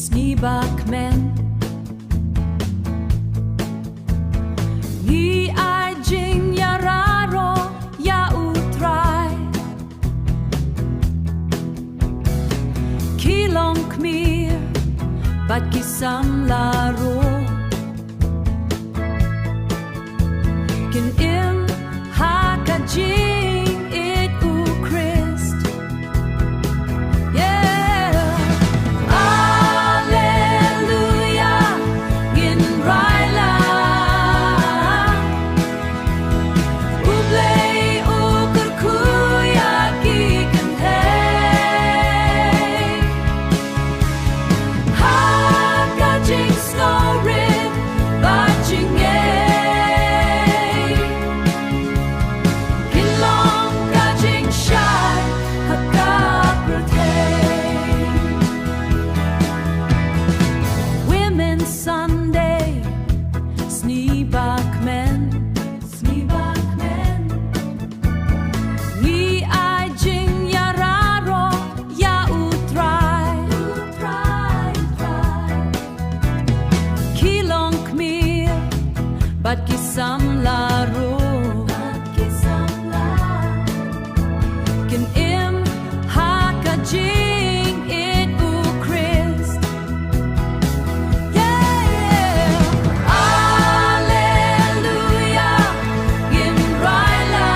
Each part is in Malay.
snibak men Gi ai jing ya raro ya utrai Kilong kmir bat kisam laro Kin im hakajing it u Christ Yeah Alleluia Gin raila Ublei u Kyrkhu ya ki Kynthei Hakajing snoring Bajing Bat kisam laro Kin im hakajing it u Christ Yeah Alleluia Gin raila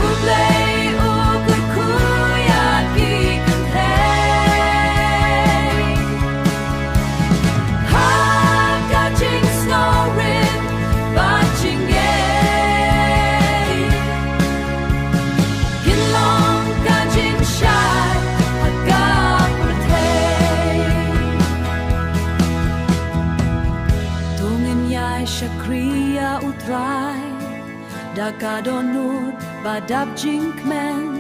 Ublei u Kyrkhu ya ki Kynthei Shakriya utrai Dakadonut badab jinkmen